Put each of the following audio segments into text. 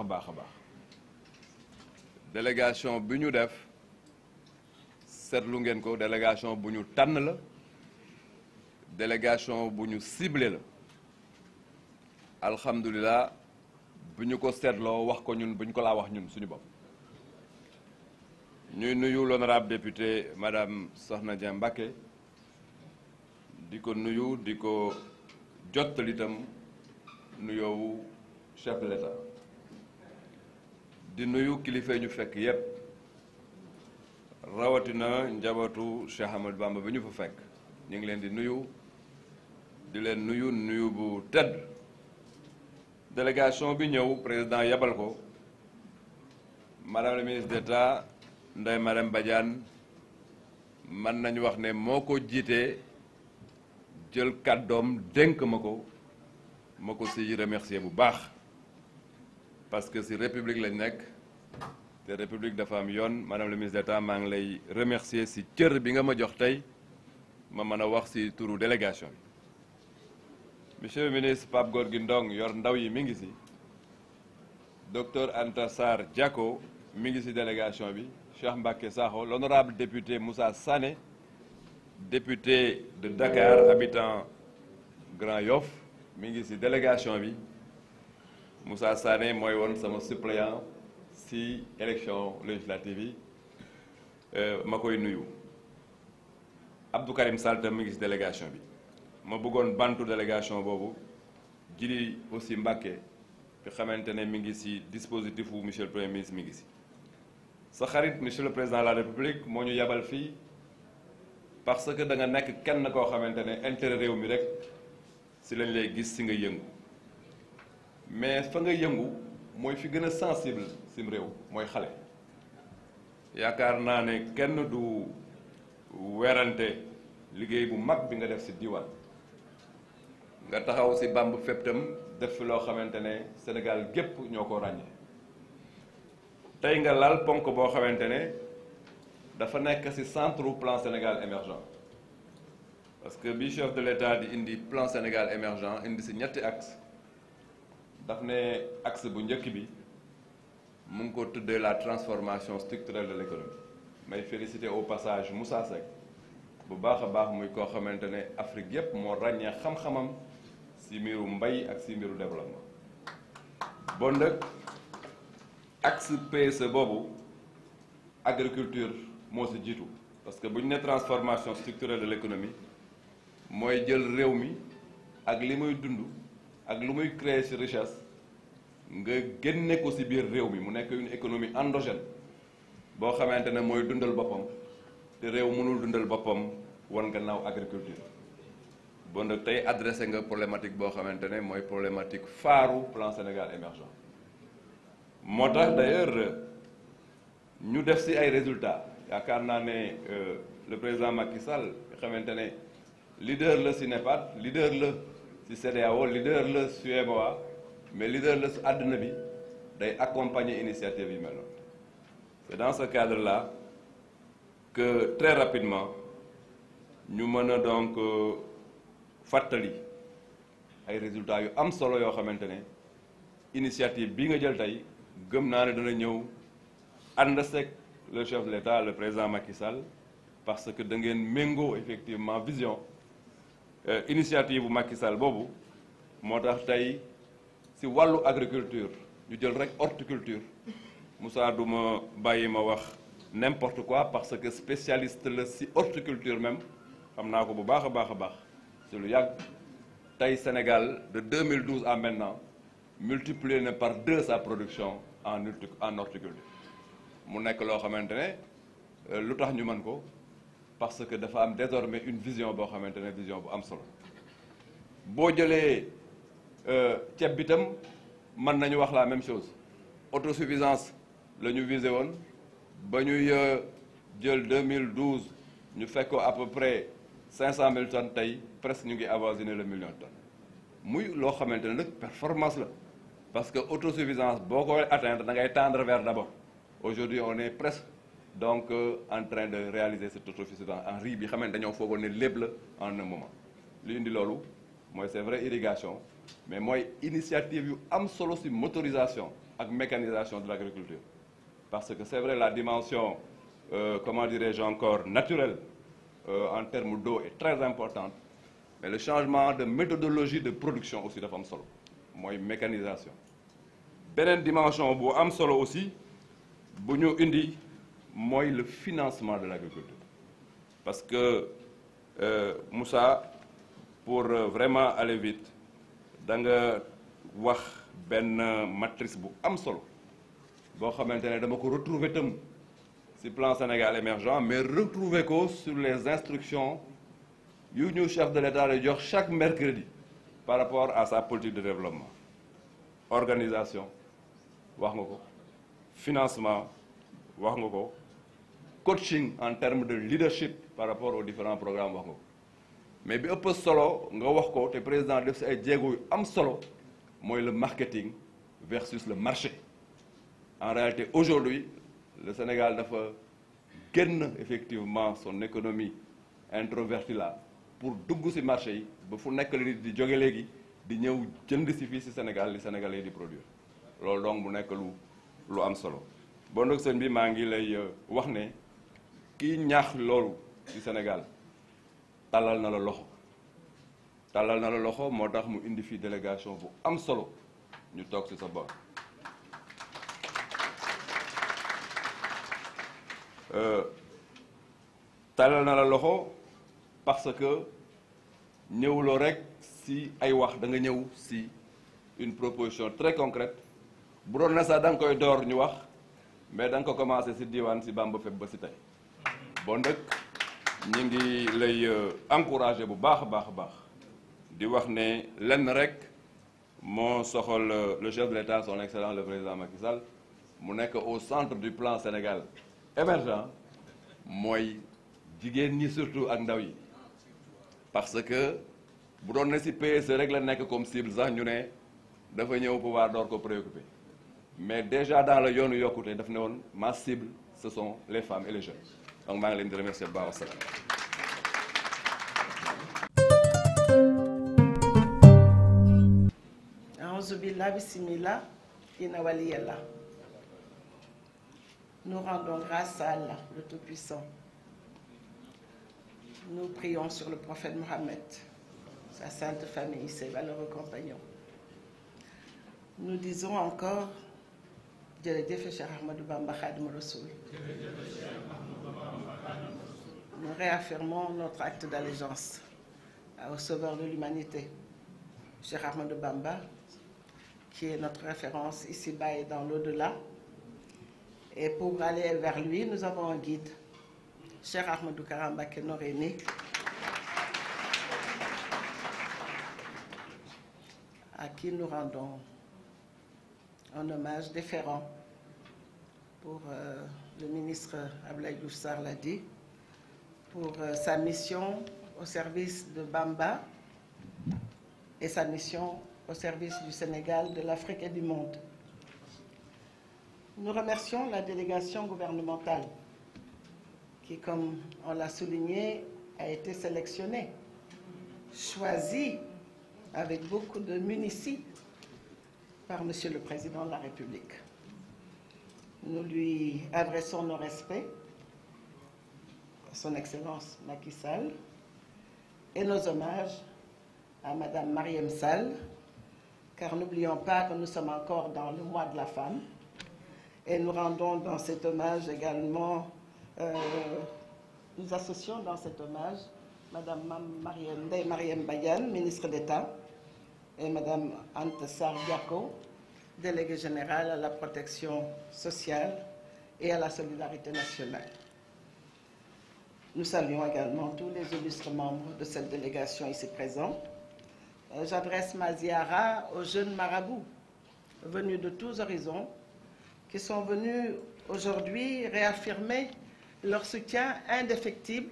baax a baax. Délégation bi ñu def seetlu ngeen ko délégation bu ñu tànn la délégation bu ñu ciblé la alhamdulilah bu ñu ko seetloo wax ko ñun bu ñu ko laa wax ñun suñu bopp. ñuy nuyu l'honorable député madame Sokhna Dieng Mbacké di ko nuyu di ko jottali itam nuyoowu chef de l'État di nuyu kilifa ñu fekk yépp rawatina njabootu Cheikh Ahmadou Bamba bi ñu fa fekk ñu ngi leen di nuyu nuyu bu tedd délégation bi ñëw président yabal ko madame la ministre d'État Ndeye Marème Badiane mën nañu wax ne moo ko jiitee jël kàddoom dénk ma ko si remercier bu baax parce que si république lañ nekk te république dafa am yoon madame la ministre d'État maa ngi lay remercier si cër bi nga ma jox tey ma mën a wax si turu délégation bi monsieur le ministre Pape Gorgui Ndong yor ndaw yi mi ngi si docteur Anta Sarr Diako mi ngi si délégation bi Cheikh Mbacké Sakho l'honorable député Moussa Sané député de Dakar habitant Grand Yoff mi ngi ci délégation bi Moussa Sané mooy woon sama suppléant ci élection législative yi ma koy nuyu Abdou Karim Sall tam mi ngi ci délégation bi ma bëggoon bantu délégation boobu Djily aussi Mbacké fi xamante ne mi ngi ci dispositif wu monsieur le premier ministre mi ngi ci sa xarit monsieur le président de la république moo ñu yabal fii parce que da nga nekk kenn koo xamante ne intérêt réew mi rek si lañ lay gis si nga yëngu mais fa nga yëngu mooy fi gën a sensible sim réew mooy xale yaakaar naa ne kenn du werante liggéey bu mag bi nga def si diwaan nga taxaw si bamb fépp tam def fi loo xamante ne Sénégal gépp ñoo ko ràññee tey nga lal ponk boo xamante ne dafa nekk ci centre plan Sénégal émergent parce que bi chef de l'État di indi plan Sénégal émergent indi ci ñetti axe daf ne axe bu njëkk bi mu ngi ko tuddee la transformation structurelle de l'économie may féliciter au passage Moussa Seck bu baax a baax muy koo xamante ne Afrique yépp moo ràññee xam-xamam ci mbiru mbay ak ci mbiru développement bon nag axe PSE boobu agriculture moo ci jiitu parce que bu ñu ne transformation structurelle de l'économie mooy jël réew mi ak li muy dund ak lu muy créer ci richesse nga génne ko ci biir réew mi mu nekk une économie endogène boo xamante ne mooy dundal boppam te réew mënul dundal boppam wan gannaaw agriculture bon nag tey adressé nga problématique boo xamante ne mooy problématique phare plan Sénégal émergent moo tax d'ailleurs ñu def ci ay résultats yaakaar naa ne le président Macky Sall nga xamante ne leader la ci NEPAD leader la ci CEDEAO leader la ci UEMOA mais leader la ci àdduna bi day accompagner initiative yi mel noonu c'est dans ce cadre-là que très rapidement ñu mën a donc fàttali ay résultats yu am solo yoo xamante ne initiative bi nga jël tey gëm naa ne dana ñëw ànd seeg le chef de l'État le président Macky Sall parce que da ngeen méngoo effectivement vision initiative bu Macky Sall boobu moo tax tey ci wàllu agriculture ñu jël rek horticulture Moussa du ma bàyyi ma wax n'importe quoi parce que spécialiste la ci horticulture même xam naa ko bu baax a baax a baax ci lu yàgg tey Sénégal de 2012 à maintenant multiplié na par 2 sa production en horticulture mu nekk loo xamante ne lu tax ñu mën ko parce que dafa am désormais une vision boo xamante ne vision bu am solo boo jëlee ceeb bi tam mën nañu wax la même chose autosuffisance la ñu visé woon ba ñuy jël 2012 ñu fekk ko à peu près 500 000 tonnes tey presque ñu ngi avoisiner le million de tonnes muy loo xamante ne nag performance la parce que autosuffisance boo koy atteindre da ngay tendre vers d'abord aujourd'hui on est presque donc en train de réaliser cette autosuffisance en riz bi xam ne dañoo foogoon ne lépp la en un moment li indi loolu mooy c'est vrai irrigation mais mooy initiative yu am solo ci motorisation ak mécanisation de l'agriculture. Parce que c'est vrai, la dimension, comment dirais-je encore, naturelle en termes d'eau est très importante, mais le changement de méthodologie de production aussi dafa am solo mooy mécanisation. Beneen dimension bu am solo aussi bu ñu indi mooy le financement de l'agriculture. Parce que Moussa, pour vraiment aller vite da nga wax benn matrice bu am solo boo xamante ne dama ko retrouver tam ci plan Sénégal émergent, mais retrouver ko sur les instructions yu ñu chef de l'État di jox chaque mercredi par rapport à sa politique de développement. Organisation wax nga ko, financement wax nga ko, coaching en termes de leadership par rapport aux différents programmes wax nga ko. Mais bi ëpp solo nga wax ko te président def ci ay jéego yu am solo mooy le marketing versus le marché. En réalité, aujourd'hui, le Sénégal dafa génn effectivement son économie introvertie là pour dugg ci marché yi ba fu nekk la nit di jóge léegi di ñëw jënd ci fii ci Sénégal li Sénégalais di produire loolu donc mu nekk lu am solo. Bon nag sëñ bi maa ngi lay wax ne kii ñaax loolu ci Sénégal tàllal na la loxo moo tax mu indi fii délégation bu am solo ñu toog ci sa bor. Tàllal na la loxo parce que ñëwuloo rek si ay wax da nga ñëw si une proposition très concrète bu doon na sax da nga koy door ñu wax mais da nga ko commencé si diwaan si Bamba Feb ba si tey. Bon nag ñu ngi lay encourager bu baax a baax di wax ne lenn rek moo soxal le chef de l'État son excellence le président Macky Sall mu nekk au centre du plan Sénégal émergent mooy jigéen ñi surtout ak ndaw yi parce que bu doon ne ci PSE rek la nekk comme cible sax ñu ne dafa ñëw pouvoir door ko préoccuper mais déjà dans le yoonu yokkute daf ne woon ma cible ce sont les femmes et les jeunes donc maa ngi leen di remercier bu baax wa salaam. A'uuzu billahi bismillah inna waliyallah. Nous rendons grâce à Allah, le Tout-Puissant. Nous prions sur le prophète Mohammed, sa sainte famille, ses valeureux compagnons. Nous disons encore, jërëjëf Cheikh Ahmadou Bamba Khadimou Rassoul. Nous réaffirmons notre acte d'allégeance au Sauveur de l'humanité, Cheikh Ahmadou Bamba, qui est notre référence ici-bas et dans l'au-delà. Et pour aller vers lui, nous avons un guide, Cheikh Ahmadou Kara Mbacké Noreyni, à qui nous rendons un hommage déférent pour le ministre Abdoulaye Diouf Sarr l'a dit, pour sa mission au service de Bamba et sa mission au service du Sénégal, de l'Afrique et du monde. Nous remercions la délégation gouvernementale qui, comme on l'a souligné, a été sélectionnée, choisie avec beaucoup de munitions par Monsieur le Président de la République. Nous lui adressons nos respects, à Son Excellence Macky Sall, et nos hommages à Madame Marième Sall, car n'oublions pas que nous sommes encore dans le mois de la femme. Et nous rendons dans cet hommage également, nous associons dans cet hommage Madame Ndeye Marième Badiane, ministre d'État, et Madame Anta Sarr Diako, déléguée générale à la protection sociale et à la solidarité nationale. Nous saluons également tous les illustres membres de cette délégation ici présents. J'adresse ma ziara aux jeunes marabouts venus de tous horizons qui sont venus aujourd'hui réaffirmer leur soutien indéfectible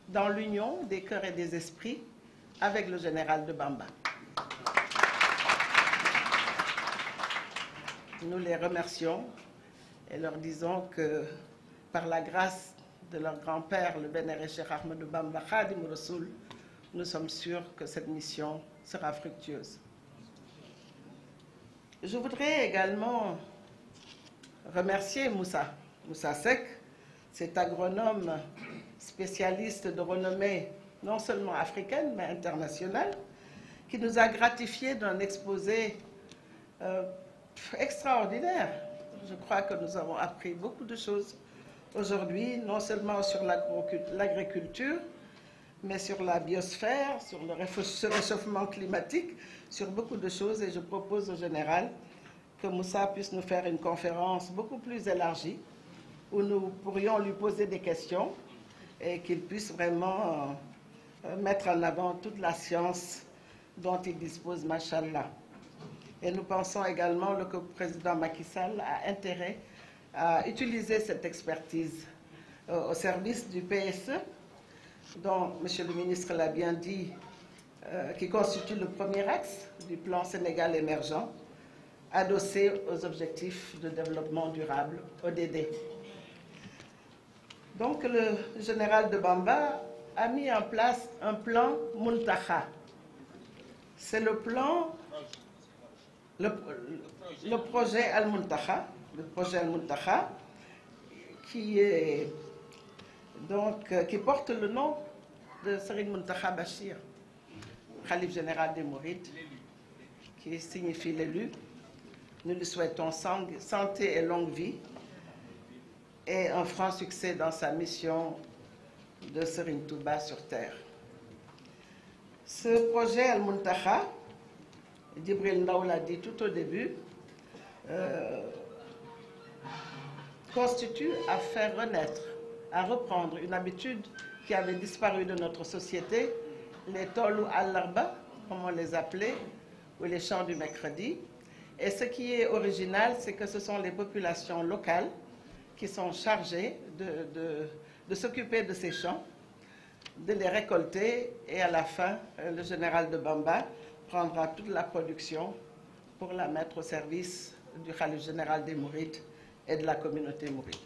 dans l'union des cœurs et des esprits avec le général de Bamba. Nous les remercions et leur disons que par la grâce de leur grand-père, le vénéré Cheikh Ahmadou Bamba Khadimou Rassoul, nous sommes sûrs que cette mission sera fructueuse. Je voudrais également remercier Moussa Seck, cet agronome spécialiste de renommée non seulement africaine mais internationale, qui nous a gratifié d'un exposé extraordinaire. Je crois que nous avons appris beaucoup de choses aujourd'hui, non seulement sur l'agriculture, mais sur la biosphère, sur le réchauffement climatique, sur beaucoup de choses. Et je propose au général que Moussa puisse nous faire une conférence beaucoup plus élargie, où nous pourrions lui poser des questions et qu'il puisse vraiment mettre en avant toute la science dont il dispose, machallah. Et nous pensons également que le président Macky Sall a intérêt à utiliser cette expertise au service du PSE, dont M. le ministre l'a bien dit, qui constitue le premier axe du plan Sénégal émergent, adossé aux objectifs de développement durable, ODD. Donc le général de Bamba a mis en place un plan Muntaha. C'est le plan, le projet Al-Muntaha, qui porte le nom de Serigne Mountakha Bachir, Khalife général des Mourides, qui signifie l'élu. Nous lui souhaitons santé et longue vie et un franc succès dans sa mission de Serigne Touba sur terre. Ce projet Al-Muntaha, Djibril Ndaw l'a dit tout au début, constitue à faire renaître, à reprendre une habitude qui avait disparu de notre société, les tolu al-larba, comme on les appelait, ou les chants du mercredi. Et ce qui est original, c'est que ce sont les populations locales qui sont chargées de s'occuper de ces chants, de les récolter, et à la fin, le général de Bamba prendra toute la production pour la mettre au service du khalife général des Mourides et de la communauté mouride.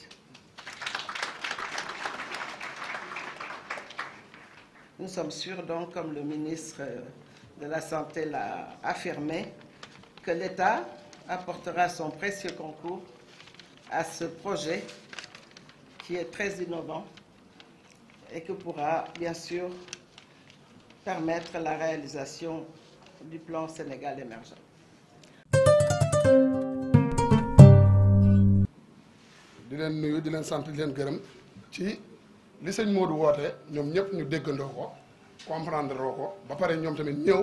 Nous sommes sûrs donc, comme le ministre de la Santé l'a affirmé, que l'État apportera son précieux concours à ce projet qui est très innovant et qui pourra bien sûr permettre la réalisation du plan Sénégal émergent. di leen nuyu di leen sant di leen gërëm ci li sëñ Modou woote ñoom ñëpp ñu déggandoo ko comprendre ko ba pare ñoom tamit ñëw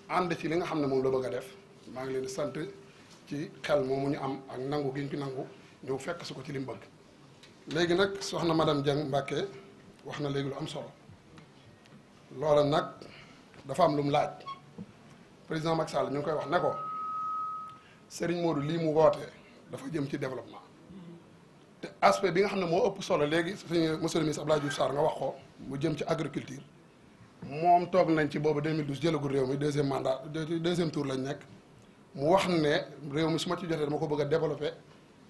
ànd ci li nga xam ne moom la bëgg a def maa ngi leen di sant ci xel moomu ñu am ak nangu gi ñu ci nangu ñëw fekk su ko ci li mu bëgg. léegi nag soxna madame Dieng Mbacké wax na léegi lu am solo loola nag dafa am lu mu laaj président Macky Sall ñu ngi koy wax ne ko Serigne Modou lii mu woote dafa jëm ci développement. te aspect bi nga xam ne moo ëpp solo léegi suñu monsieur le ministre Abdoulaye Diouf Sarr nga wax ko mu jëm ci agriculture moom toog nañ ci boobu 2012 jëlagul réew mi deuxième tour lañ nekk mu wax ne réew mi su ma ci jotee dama ko bëgg a développé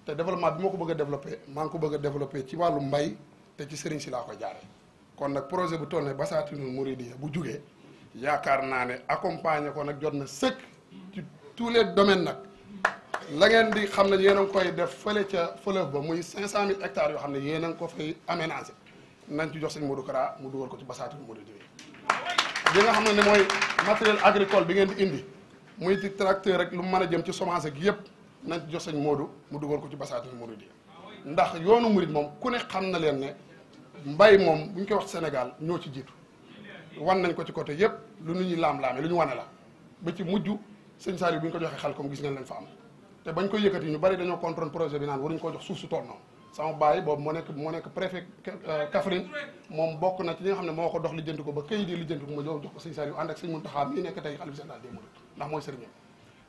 te développement bi ma ko bëgg a développé maa ngi ko bëgg a développé ci wàllu mbay te ci sëriñ si laa koy jaare kon nag projet bu toll ne Basaatinul Mouridiyya bu jugee yaakaar naa ne accompagner ko nag jot na sëkk ci tous les domaines nag. la ngeen di xam ne yéen a ngi koy def fële ca fleuve ba muy 500 000 hectares yoo xam ne yéen a ngi ko fay aménagé nañ ci jox sëñ Modou Kara mu dugal ko ci Basaatinul Mouridiyya bi nga xam ne mooy matériel agricole bi ngeen di indi muy ci tracteur rek lu mu mën a jëm ci semence ak yëpp nañ ci jox sëñ Modou mu dugal ko ci Basaatinul Mouridiyya ndax yoonu murid moom ku ne xam na leen ne mbay moom bu ñu koy wax Sénégal ñoo ci jiitu wan nañ ko ci côté yëpp lu nit ñi laam-laame lu ñu wane la ba ci mujj sëñ Saliou bu ñu ko joxee xel comme gis ngeen leen fa am te bañ koy yëkkati ñu bari dañoo contrôle projet bi naan waruñu ko jox suuf su toll noonu sama baay boobu moo nekk préfet Kaffrine moom bokk na ci li nga xam ne moo ko dox lijjanti ko ba këyit yi lijjanti ko ma jox ko sëñ Saliou ànd ak sëñ Mountakha mii nekk tey xalifa général des mourides ndax mooy sëriñam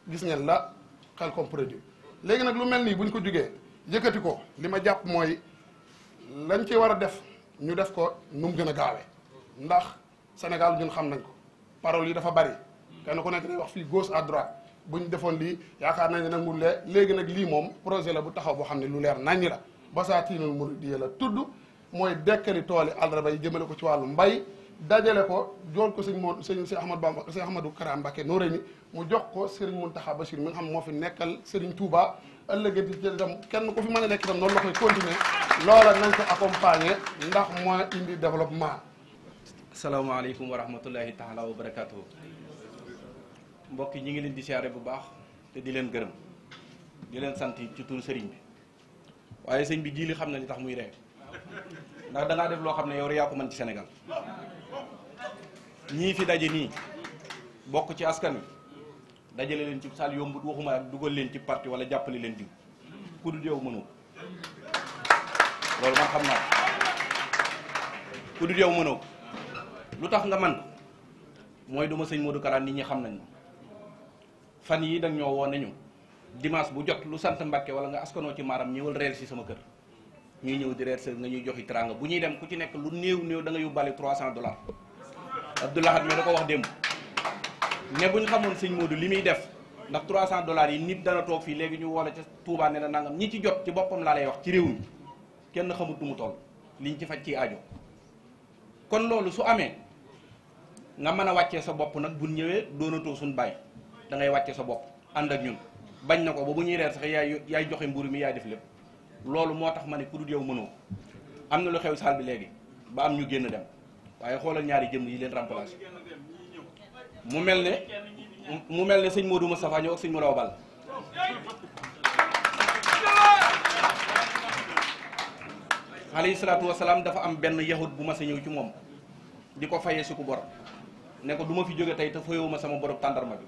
gis ngeen la xel comme produit léegi nag lu mel nii buñ ko jugee yëkkati ko li ma jàpp mooy lañ ci war a def ñu def ko nu mu gën a gaawee ndax Sénégal ñun xam nañ ko parole yi dafa bari kenn ku nekk day wax fii gauche à droite bu ñu defoon lii yaakaar nañ ne nag mu léegi nag lii moom projet la bu taxaw boo xam ne lu leer naññi la Basaatinul Mouridiyya la tudd mooy dekkali tooli àllarba yi jëmale ko ci wàllu mbay dajale ko jool ko sëñ Ahmadou Bamba sëñ Ahmadou Kara Mbacké Noreyni mu jox ko Serigne Mountakha Bachir mi nga xam moo fi nekkal Serigne Touba ëllëgati ci itam kenn ku fi mën a nekk itam noonu la koy continuer loola nañ ko accompagner ndax mooy indi développement. salaamaaleykum wa rahmatullahi taala wa barakatuhu. mbokk yi ñi ngi leen di siyaare bu baax te di leen gërëm di leen sant ci turu sëriñ bi waaye sëñ bi jiili xam na li tax muy ree ndax dangaa def loo xam ne yow rek yaa ko mën ci Sénégal ñii fi daje nii bokk ci askan wi dajale leen ci saal yombut waxuma ak dugal leen ci parti wala jàppale leen diw ku dul yow mënoo loolu man xam naa ku dul yow mënoo lu tax nga man mooy duma sëñ Modou Kara nit ñi xam nañ ma fan yii dañ ñoo woon nañu dimanche bu jot lu sant Mbàkke wala nga askanoo ci maaram ñëwal reer si sama kër ñuy ñëw di reer sa nga ñuy joxi teraanga bu ñuy dem ku ci nekk lu néew da nga yóbbaale $300 Abdoulahat mais da ko wax démb ne bu ñu xamoon sëñ Modou li muy def ndax $300 yi nit dana toog fii léegi ñu woola ca Touba ne na nangam ñi ci jot ci boppam laa lay wax ci réew mi kenn xamut du mu toll liñ ci faj ci aajo kon loolu su amee nga mën a wàccee sa bopp nag bu ñëwee doonatoo suñ bàyyi da ngay wàccee sa bopp ànd ak ñun bañ na ko ba bu ñuy reer sax yaay joxe mburu mi yaay def lépp loolu moo tax ma ne ku dul yow mënoo am na lu xew saal bi léegi ba am ñu génn dem waaye xoolal ñaari jëm yi leen remplacer mu mel ne sëñ Modou Moustapha ñëw ak sëñ Modou Bal alayhi salaatu wasalaam dafa am benn yahud bu ma sa ñëw ci moom di ko fayee si ku bor ne ko du ma fi jóge tey te fayoo ma sama borob tàndarma bi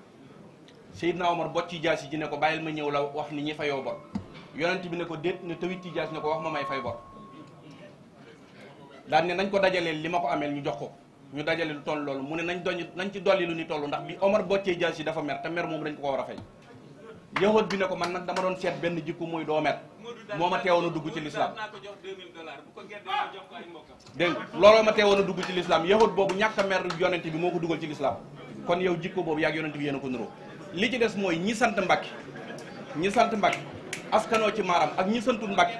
Seydina Omar bot ci jaasi ji ne ko bàyyil ma ñëw la wax ni ñi fayoo bor yonent bi ne ko déet ne tawit ci jaasi ne ko wax ma may fay bor daan ne nañ ko dajaleel li ma ko ameel ñu jox ko ñu dajale lu toll loolu mu ne nañ ci dolli lu ni toll ndax bi Omar boccee jaasi dafa mer te mer moom dañ ko war a fay yahud bi ne ko man nag dama doon seet benn jikko muy doo mer moo ma teewoon a dugg ci lislaam dégg looloo ma teewoon a dugg ci lislaam yahud boobu ñàkk a mer yonent bi moo ko dugal ci lislaam kon yow jikko boobu yaag yonent bi yéen a ko nuroo li ci des mooy ñi sant Mbàkke askanoo ci maaram ak ñi santul Mbàkke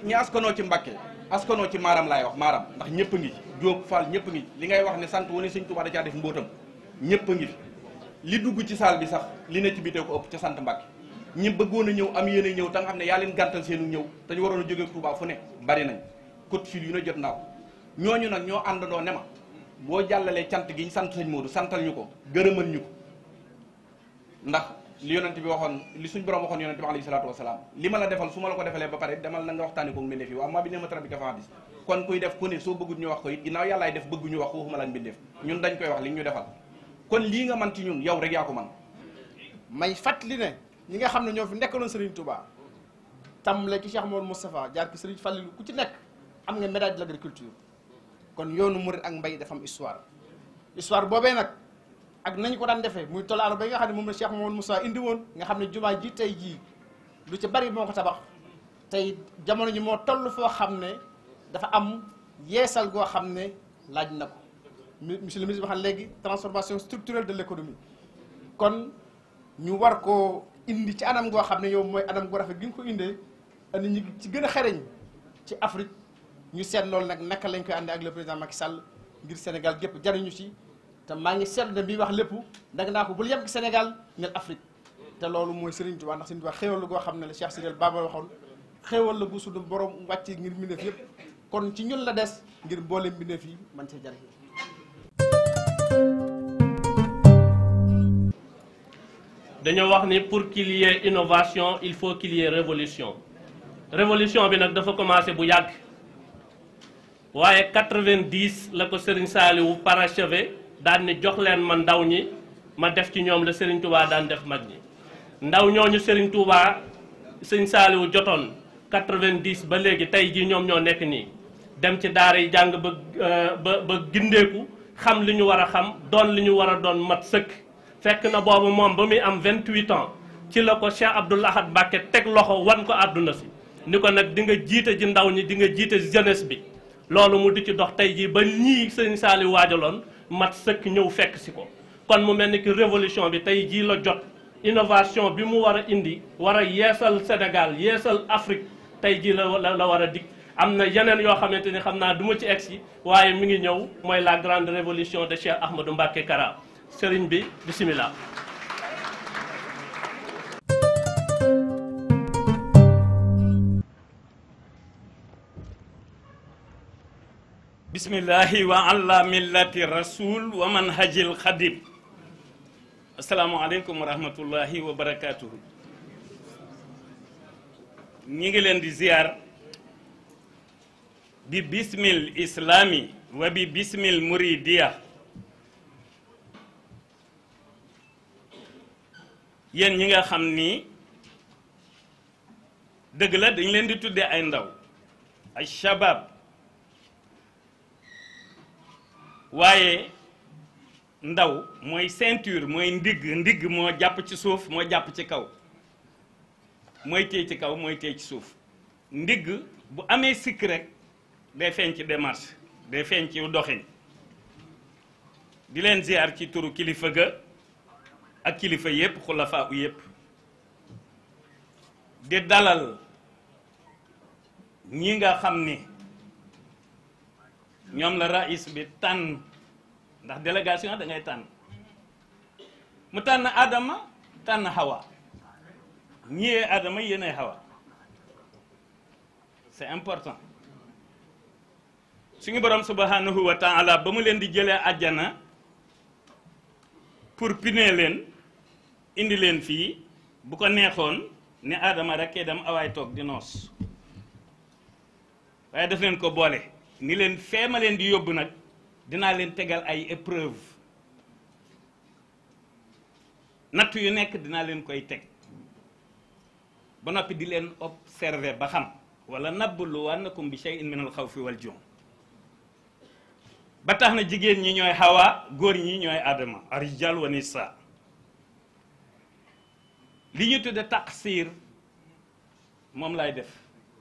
ñi askanoo ci Mbàkke askanoo ci maaram laay wax maaram ndax ñëpp a ngi ci Jóob Fall ñëpp a ngi ci li ngay wax ne sant wu ne sëñ Tuubaa da caa def mbóotam ñëpp a ngi fi li dugg ci saal bi sax li ne ci bitee ko ëpp ca sant Mbàkke ñi bëggoon a ñëw am yéene ñëw te nga xam ne yaa leen gàntal seenu ñëw te ñu waroon a jóge Tuubaa fu ne bari nañ code fil yu ne jot naa ko ñooñu nag ñoo àndandoo ne ma boo jàllalee cant gi ñu sant sëñ Modou santal ñu ko gërëmal ñu ko ndax li yonent bi waxoon li suñ borom waxoon yonent bi alayhi salaatu wasalaam li ma la defal su ma la ko defalee ba pare demal na nga waxtaani ko mbindeef yi waaw maa bi ne ma tara bi ka fandis kon kuy def ku ne soo bëggut ñu wax ko it ginnaaw yàllaay def bëgguñu wax ko waxuma la mbindeef ñun dañ koy wax li ñu defal kon lii nga man ci ñun yow rek yaa ko man may fàttali ne ñi nga xam ne ñoo fi nekkaloon Serigne Touba tàmbale ci Cheikh Mouhamadou Moustapha jaar ki Serigne Fallilou ku ci nekk am nga médaille de l'agriculture kon yoonu murid ak mbay dafa am histoire boobee nag ak nañ ko daan defee muy tolaar ba nga xam ne moom la Cheikh Mouhamadou Moustapha indi woon nga xam ne jumaa ji tey jii lu ci bari moo ko tabax tey jamono ji moo toll foo xam ne dafa am yeesal goo xam ne laaj na ko monsieur le ministre waxal léegi transformation structurelle de l'économie kon ñu war koo indi ci anam goo xam ne yow mooy anam gu rafet gi nga ko indee andi ñi ci gën a xereñ ci Afrique ñu seet loolu nag naka lañ koy àndee ak le président Macky Sall ngir Sénégal gépp jariñu ci te maa ngi seetlu ne bii wax lépp danga naa ko bul yem ci Sénégal ngir Afrique te loolu mooy Serigne Touba ndax Serigne Touba xéewal la goo xam ne la Cheikh Sidel Baba waxoon xéewal la bu suñu borom wàcce ngir mbindeef yëpp kon ci ñun la des ngir mboolem mbindeef yi man see jariñ dañoo wax ni pour qu'il y ait innovation il faut qu'il y ait révolution révolution bi nag dafa commencé bu yàgg waaye 90 la ko Serigne Saliou parachevé daan ni jox leen ma ndaw ñi ma def ci ñoom la Serigne Touba daan def mag ñi ndaw ñooñu Serigne Touba Serigne Saliou jotoon 90 ba léegi tey jii ñoom ñoo nekk nii dem ci daara yi jàng ba gindeeku xam li ñu war a xam doon li ñu war a doon mat sëkk fekk na boobu moom ba muy am 28 ans ci la ko Cheikh Abdoul Ahad Mbacké teg loxo wan ko àdduna si ni ko nag di nga jiite ji ndaw ñi di nga jiite jeunesse bi loolu mu di ci dox tey jii ba ñii Serigne Saliou waajaloon mat sëkk ñëw fekk si ko kon mu mel ni ki révolution bi tey jii la jot innovation bi mu war a indi war a yeesal Sénégal yeesal Afrique tey jii la war a dikk am na yeneen yoo xamante ni xam naa du ma ci egsi waaye mi ngi ñëw mooy la grande révolution de Cheikh Ahmadou Mbacké Kara sëriñ bi bismillah. bismillahi wa ala millati rasul wa manhajil xadim. asalaamualeykum wa rahmatullahi wa barakatuhu. ñi ngi leen di ziar bi bismil islami wa bi bismil muridiya. yéen ñi nga xam ni dëgg la dañ leen di tuddee ay ndaw ay shabab waaye ndaw mooy ceinture mooy ndigg moo jàpp ci suuf moo jàpp ci kaw mooy téye ci kaw mooy téye ci suuf ndigg bu amee sikk rek day feeñ ci démarche day feeñ ci doxin di leen ziar ci turu kilifa ga ak kilifa yépp xulafaa u yépp di dalal ñi nga xam ni ñoom la rais bi tànn ndax délégation da ngay tànn mu tànn Adama tànn Hawa ñiyee Adama yéenay Hawa c'est important suñu borom subhanahu wa taala ba mu leen di jëlee àjjana pour punir leen indi leen fii bu ko neexoon ne Adama rek dem awaay toog di noos waaye daf leen ko boole ni leen feema leen di yóbbu nag dinaa leen tegal ay épreuve nattu yu nekk dinaa leen koy teg ba noppi di leen observer ba xam wala nabluwannakum bi shay'in min al xawfi wal juu ba tax na jigéen ñi ñooy Hawa góor ñi ñooy Adama arijal wa nisa li ñu tudde taqsir moom lay def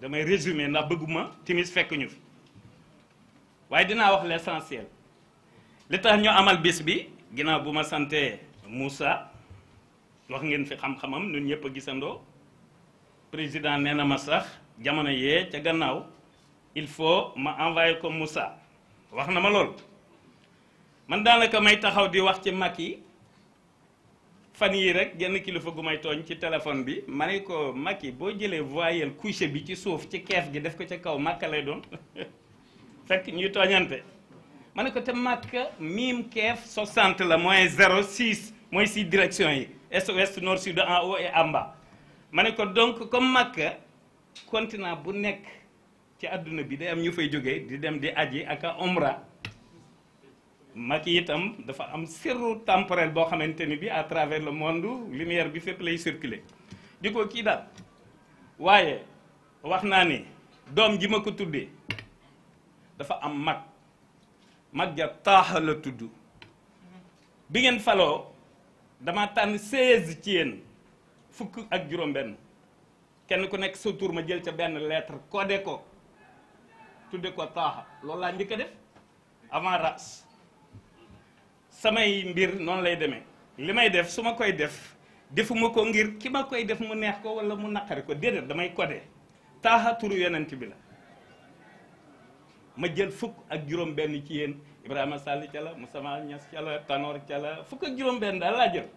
damay résumer ndax bëgguma timis fekk ñu fi waaye dinaa wax l'essentiel li tax ñu amal bis bi ginnaaw bu ma santee Moussa wax ngeen fi xam-xamam ñun ñëpp a gisandoo président nee na ma sax jamono yee ca gannaaw il faut ma envoyé ko Moussa wax na ma lool man daanaka may taxaw di wax ci Macky fan yii rek genn kilifa gu may tooñ ci téléphone bi ma ne ko Macky boo jëlee voyelle couché bi ci suuf ci keef gi def ko ca kaw Makka lay doon fekk ñuy tooñante ma ne ko te Makka miim keef 60 la moins 0,6 mooy 6 directions yi est ouest nord sud en haut et en bas ma ne ko donc comme Makka continent bu nekk ci àdduna bi day am ñu fay jógee di dem di aji ak a umra Macky itam dafa am sirru temporel boo xamante ni bi à travers le monde lumière bi fépp lay circuler di ko kii daal waaye wax naa ni doom ji ma ko tuddee dafa am mag ja taaxa la tudd bi ngeen faloo dama tànn 16 ci yéen fukk ak juróom-benn kenn ku nekk sa tur ma jël ca benn lettre codé ko tudde ko taaxa loolu laa njëkk a def avant ras samay mbir noonu lay demee li may def su ma koy def defuma ko ngir ki ma koy def mu neex ko wala mu naqari ko déedéet damay codé taaxa turu yonent bi la ma jël fukk ak juróom-benn ci yéen Ibrahima Sall ca la Moussa Niass ca la Tanor ca la fukk ak juróom-benn daal laa jël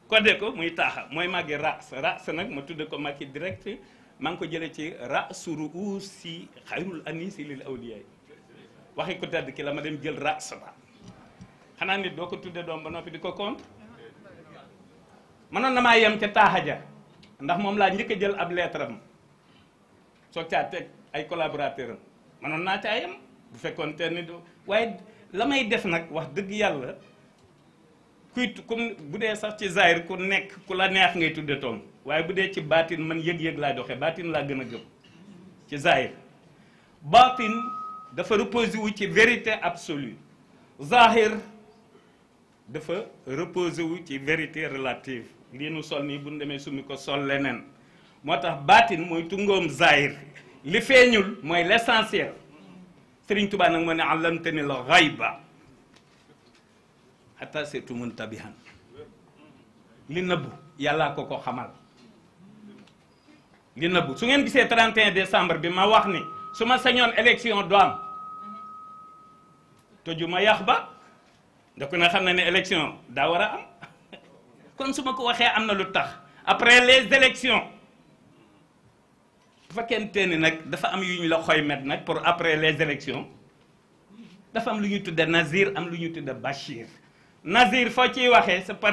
codé ko muy taaxa mooy màggi ras nag ma tudde ko Macky direct maa ngi ko jëlee ci rasu ruusi xayrul anisi lil awliyaay waxi ko tedd ki la ma dem jël ras ba xanaa nit doo ko tudde doom ba noppi di ko compte mënoon na maa yem ca taaxa ja ndax moom laa njëkk a jël ab lettre am soog caa teg ay collaborateur am mënoon naa caa yem bu fekkoon te ni waaye la may def nag wax dëgg yàlla kuy comme bu dee sax ci zahir ku nekk ku la neex ngay tudde toom waaye bu dee ci baatin man yëg-yëg laa doxee baatin laa gën a gëm ci zahir baatin dafa reposé wu ci vérité absolue zahir dafa reposé wu ci vérité relative lii nu sol nii bu ñu demee sumi ko sol leneen moo tax baatin mooy tungoom zahir li feeñul mooy l'essentiel Sëriñ Tuubaa nag moo ne allamtani l ghayba hatta sirtu muntabihan li nëbbu yàllaa ko xamal di nëbbu su ngeen gisee 31 décembre bi ma wax ni su ma sañoon élection do am toju ma yax ba da ko na xam ne élection daa war a am kon su ma ko waxee am na lu tax après les élections bu fekkente ni nag dafa am yu ñu la xoy met nag pour après les élections dafa am lu ñuy tudde Nazir am lu ñuy tudde Bachir Nazir foo ciy waxee c'est parce